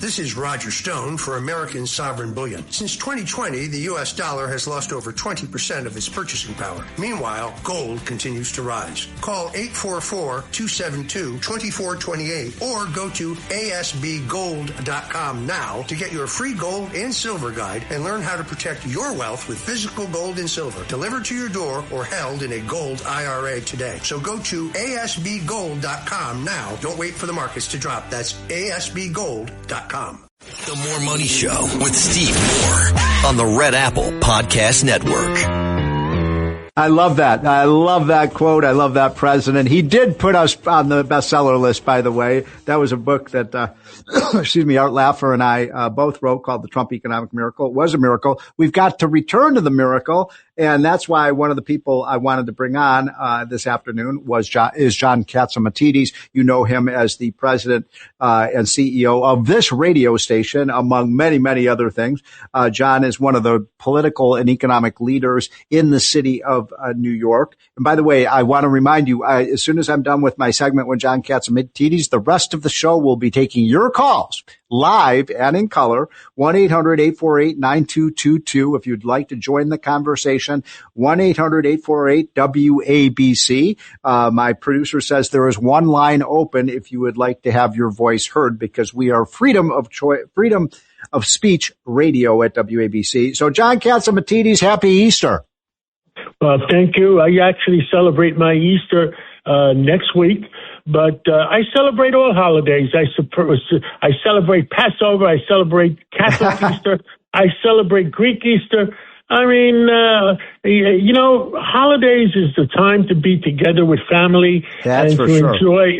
This is Roger Stone for American Sovereign Bullion. Since 2020, the U.S. dollar has lost over 20% of its purchasing power. Meanwhile, gold continues to rise. Call 844-272-2428 or go to asbgold.com now to get your free gold and silver guide and learn how to protect your wealth with physical gold and silver delivered to your door or held in a gold IRA today. So go to asbgold.com now. Don't wait for the markets to drop. That's asbgold.com. The More Money Show with Steve Moore on the Red Apple Podcast Network. I love that. I love that quote. I love that president. He did put us on the bestseller list, by the way. That was a book that, Art Laffer and I both wrote called The Trump Economic Miracle. It was a miracle. We've got to return to the miracle. And that's why one of the people I wanted to bring on this afternoon is John Catsimatidis. You know him as the president and CEO of this radio station, among many, many other things. John is one of the political and economic leaders in the city of New York. And by the way, I want to remind you, as soon as I'm done with my segment with John Catsimatidis, the rest of the show will be taking your calls live and in color, 1-800-848-9222. If you'd like to join the conversation, 1-800-848-WABC. My producer says there is one line open if you would like to have your voice heard, because we are freedom of speech radio at WABC. So John Catsimatidis, happy Easter. Well, thank you. I actually celebrate my Easter next week. But I celebrate all holidays. I celebrate Passover. I celebrate Catholic Easter. I celebrate Greek Easter. I mean, holidays is the time to be together with family and to enjoy.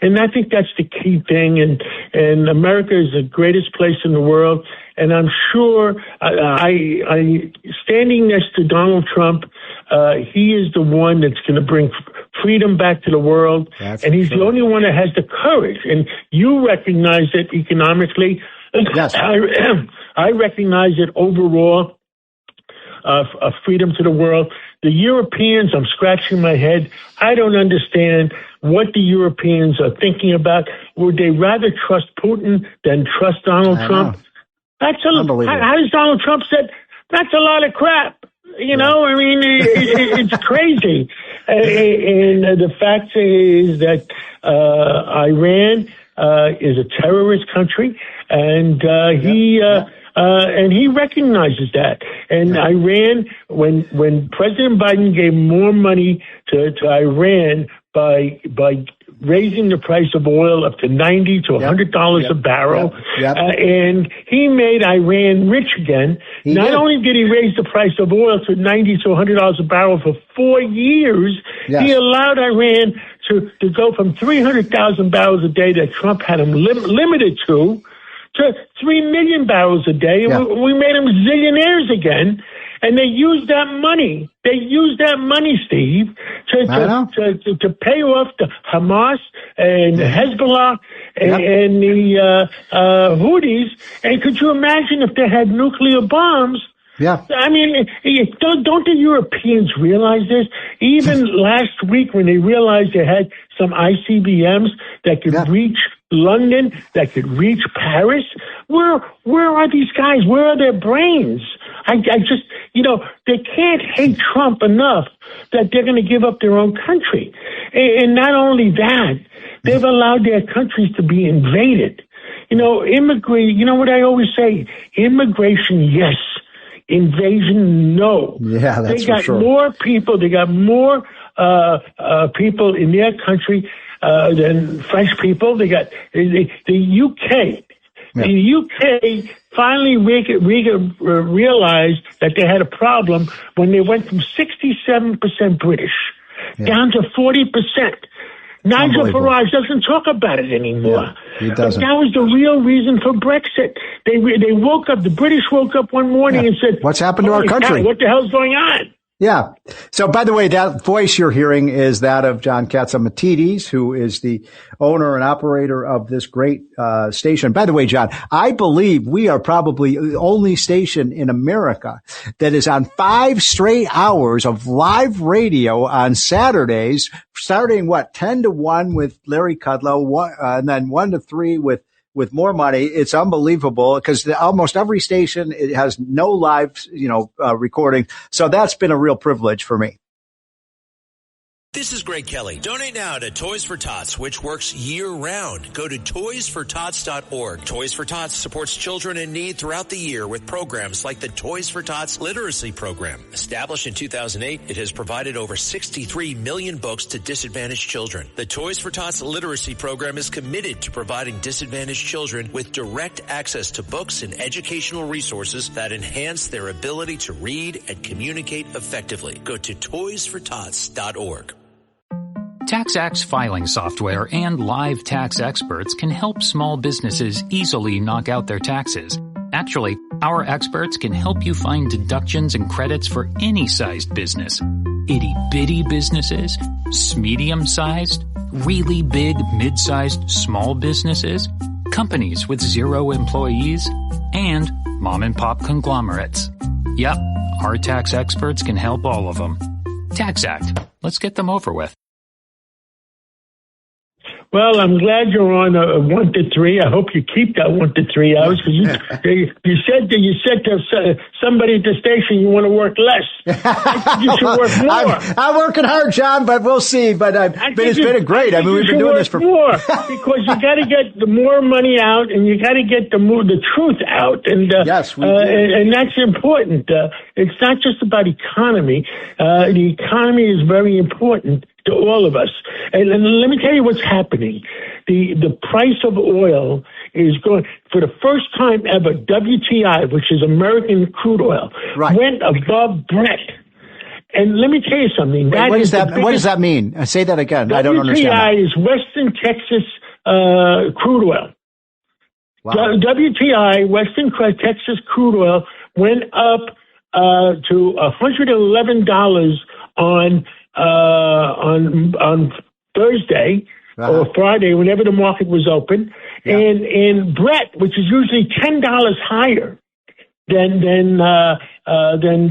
And I think that's the key thing. And America is the greatest place in the world. And I'm sure I standing next to Donald Trump, he is the one that's going to bring freedom back to the world. And he's the only one that has the courage. And you recognize it economically. Yes. I recognize it overall. Freedom to the world. The Europeans, I'm scratching my head. I don't understand what the Europeans are thinking about. Would they rather trust Putin than trust Donald Trump? That's unbelievable. How does Donald Trump said? That's a lot of crap. You know, I mean, it's crazy. And the fact is that Iran is a terrorist country, and he recognizes that. And Iran, when President Biden gave more money to Iran by raising the price of oil up to $90 to $100 a barrel, and he made Iran rich again. Not only did he raise the price of oil to $90 to $100 a barrel for 4 years, he allowed Iran to go from 300,000 barrels a day that Trump had him limited to 3 million barrels a day. And we made them zillionaires again. And they used that money. They used that money, Steve, to pay off the Hamas and Hezbollah and the Houthis. And could you imagine if they had nuclear bombs? Yeah. I mean, don't the Europeans realize this? Even last week when they realized they had some ICBMs that could reach London, that could reach Paris, where are these guys? Where are their brains? I just, they can't hate Trump enough that they're going to give up their own country. And not only that, they've allowed their countries to be invaded. You know what I always say? Immigration, yes. Invasion, no. Yeah, that's for sure. More people. They got more people in their country than French people. They got the UK. Yeah. The UK finally realized that they had a problem when they went from 67% British down to 40%. Nigel Farage doesn't talk about it anymore. Yeah, he doesn't. But that was the real reason for Brexit. They woke up, the British woke up one morning and said, "What's happened to our country? What the hell's going on?" Yeah. So, by the way, that voice you're hearing is that of John Catsimatidis, who is the owner and operator of this great station. By the way, John, I believe we are probably the only station in America that is on 5 straight hours of live radio on Saturdays, starting 10 to 1 with Larry Kudlow, and then 1 to 3 with with more money. It's unbelievable because almost every station, it has no live, recording. So that's been a real privilege for me. This is Greg Kelly. Donate now to Toys for Tots, which works year-round. Go to toysfortots.org. Toys for Tots supports children in need throughout the year with programs like the Toys for Tots Literacy Program. Established in 2008, it has provided over 63 million books to disadvantaged children. The Toys for Tots Literacy Program is committed to providing disadvantaged children with direct access to books and educational resources that enhance their ability to read and communicate effectively. Go to toysfortots.org. TaxAct's filing software and live tax experts can help small businesses easily knock out their taxes. Actually, our experts can help you find deductions and credits for any sized business. Itty-bitty businesses, medium-sized, really big, mid-sized, small businesses, companies with 0 employees, and mom-and-pop conglomerates. Yep, our tax experts can help all of them. TaxAct. Let's get them over with. Well, I'm glad you're on 1 to 3. I hope you keep that 1 to 3 hours because you said to somebody at the station you want to work less. I think you should work more. I'm working hard, John, but we'll see. But it's been great. I mean, we've been doing this for more because you got to get the more money out and you got to get the truth out. And yes, we do. And that's important. It's not just about economy. The economy is very important to all of us. And let me tell you what's happening. The price of oil is going, for the first time ever, WTI, which is American crude oil, went above Brent. And let me tell you something. What does that mean? Say that again. WTI I don't understand. WTI is Western Texas crude oil. Wow. WTI, Western Texas crude oil, went up to $111 on Thursday or Friday, whenever the market was open, and Brent, which is usually $10 higher than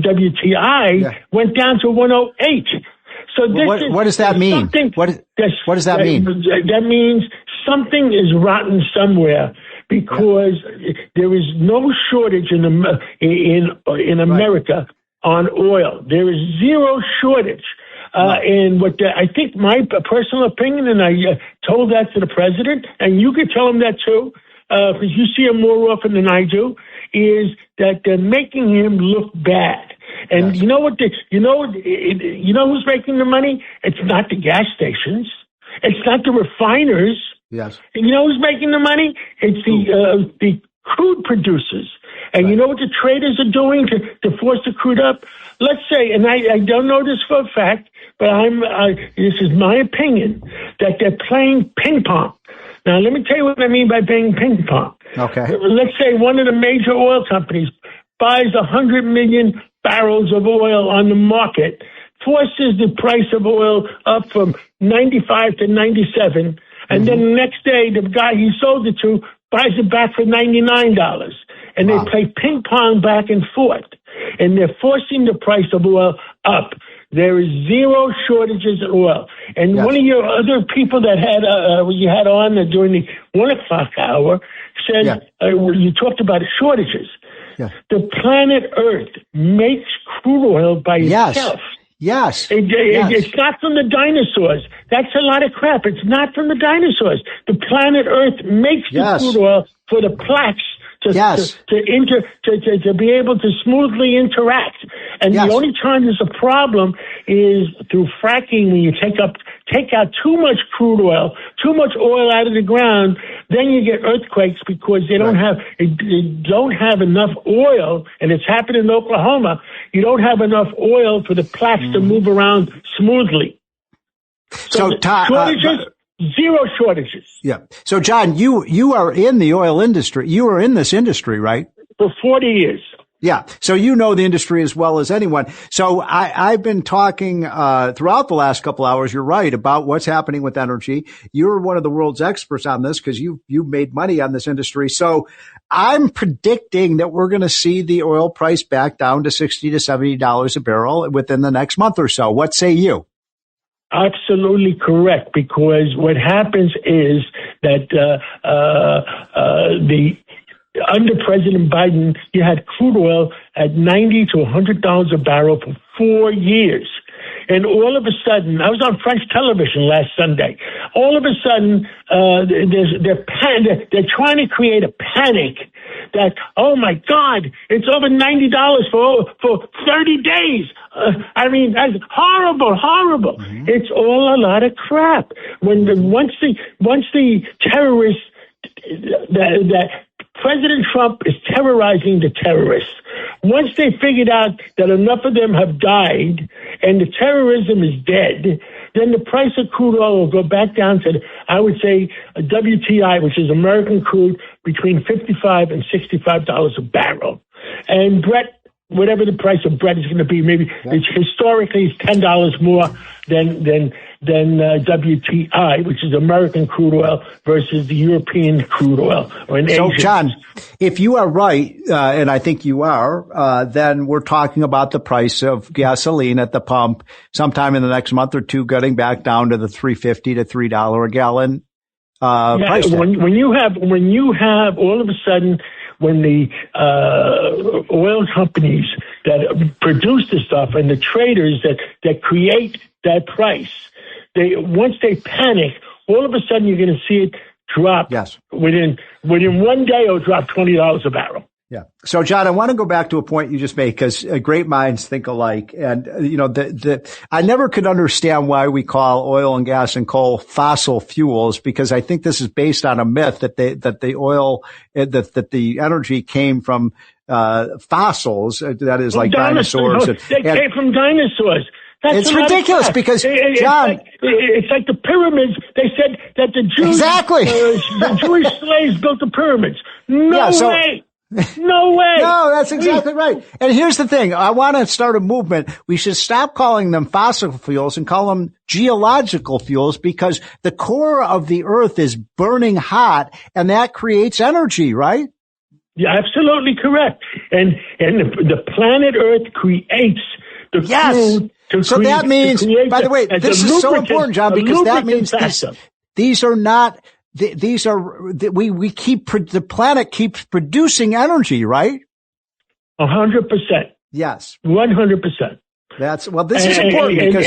WTI, went down to 108. So what does that mean? What does that mean? That means something is rotten somewhere. Because there is no shortage in America on oil. There is zero shortage. And I think my personal opinion, and I told that to the president, and you could tell him that too, because you see him more often than I do, is that they're making him look bad. And you know what? You know who's making the money? It's not the gas stations. It's not the refiners. Yes. And you know who's making the money? It's the crude producers. And you know what the traders are doing to force the crude up? Let's say, and I don't know this for a fact, but this is my opinion, that they're playing ping pong. Now, let me tell you what I mean by playing ping pong. Okay. Let's say one of the major oil companies buys 100 million barrels of oil on the market, forces the price of oil up from 95 to 97, and then the next day, the guy he sold it to buys it back for $99. And they play ping pong back and forth. And they're forcing the price of oil up. There is zero shortages of oil. And one of your other people that you had on during the 1 o'clock hour said, you talked about shortages. Yes. The planet Earth makes crude oil by itself. Yes. It's not from the dinosaurs. That's a lot of crap. It's not from the dinosaurs. The planet Earth makes the crude oil for the plaques to be able to smoothly interact. And the only time there's a problem is through fracking, when you take out too much crude oil, too much oil out of the ground, then you get earthquakes because they don't have enough oil, and it's happened in Oklahoma. You don't have enough oil for the plaques to move around smoothly. So shortages. Zero shortages. Yeah. So, John, you are in the oil industry. You are in this industry, right? For 40 years. Yeah. So you know the industry as well as anyone. So I've been talking throughout the last couple hours, you're right, about what's happening with energy. You're one of the world's experts on this because you made money on this industry. So I'm predicting that we're going to see the oil price back down to $60 to $70 a barrel within the next month or so. What say you? absolutely correct, because what happens is that under President Biden, you had crude oil at $90 to $100 a barrel for 4 years. And all of a sudden, I was on French television last Sunday. All of a sudden, they're trying to create a panic that, oh my God, it's over $90 for 30 days. That's horrible. Mm-hmm. It's all a lot of crap. Once the terrorists that President Trump is terrorizing the terrorists. Once they figured out that enough of them have died and the terrorism is dead, then the price of crude oil will go back down to, I would say, a WTI, which is American crude, between $55 and $65 a barrel. And Brent, whatever the price of Brent is going to be, maybe historically it's $10 more than WTI, which is American crude oil versus the European crude oil. So, John, if you are right, and I think you are, then we're talking about the price of gasoline at the pump sometime in the next month or two, getting back down to the $3.50 to $3 a gallon price. When you have all of a sudden, when the oil companies that produce the stuff and the traders that create that price, once they panic, all of a sudden you're going to see it drop. Yes. Within 1 day, it'll drop $20 a barrel. Yeah. So, John, I want to go back to a point you just made, because great minds think alike. And, I never could understand why we call oil and gas and coal fossil fuels, because I think this is based on a myth that the energy came from, fossils. That is like dinosaurs. They came from dinosaurs. It's ridiculous because, John, it's like the pyramids. They said that the Jews, the Jewish slaves built the pyramids. No way. No way. No, that's exactly right. And here's the thing. I want to start a movement. We should stop calling them fossil fuels and call them geological fuels, because the core of the earth is burning hot and that creates energy, right? Yeah, absolutely correct. And the planet Earth creates the food. So that means, by the way, this is so important, John, because that means these are not, the planet keeps producing energy, right? 100%. Yes. 100%. This is important because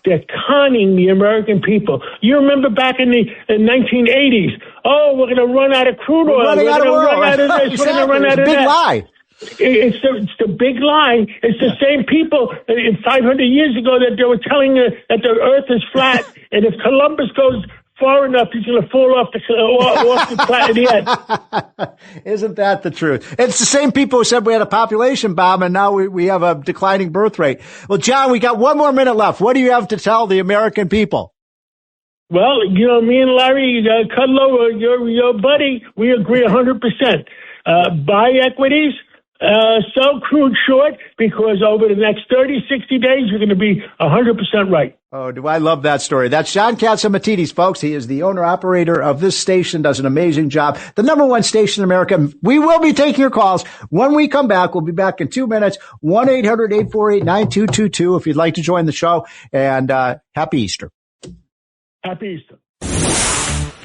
they're conning the American people. You remember back in the 1980s, we're going to run out of crude oil. We're going to run out of this. We're going to run out of that. Big lie. It's the big lie. It's the same people 500 years ago that they were telling that the earth is flat, and if Columbus goes far enough, he's going to fall off the planet yet. Isn't that the truth? It's the same people who said we had a population bomb and now we have a declining birth rate. Well, John, we got 1 more minute left. What do you have to tell the American people? Well, me and Larry Kudlow, your buddy, we agree 100%. Buy equities. Sell crude short, because over the next 30, 60 days, you're going to be 100% right. Oh, do I love that story. That's John Catsimatidis, folks. He is the owner-operator of this station, does an amazing job. The #1 station in America. We will be taking your calls when we come back. We'll be back in 2 minutes. 1-800-848-9222 if you'd like to join the show. And happy Easter. Happy Easter.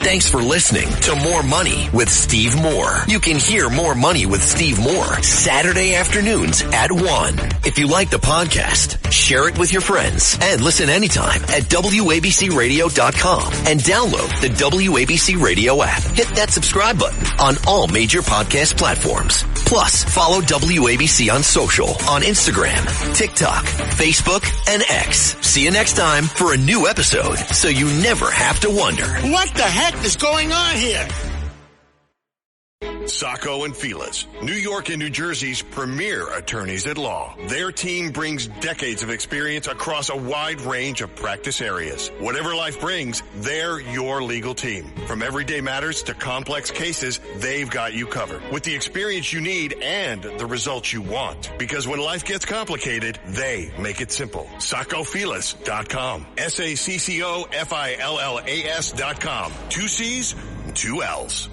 Thanks for listening to More Money with Steve Moore. You can hear More Money with Steve Moore Saturday afternoons at 1. If you like the podcast, share it with your friends and listen anytime at WABCRadio.com and download the WABC Radio app. Hit that subscribe button on all major podcast platforms. Plus, follow WABC on social on Instagram, TikTok, Facebook, and X. See you next time for a new episode, so you never have to wonder, what the heck is going on here? Sacco and Felix, New York and New Jersey's premier attorneys at law. Their team brings decades of experience across a wide range of practice areas. Whatever life brings, they're your legal team. From everyday matters to complex cases, they've got you covered with the experience you need and the results you want. Because when life gets complicated, they make it simple. SaccoFilas.com. SACCOFILLAS.com. 2 C's, 2 L's.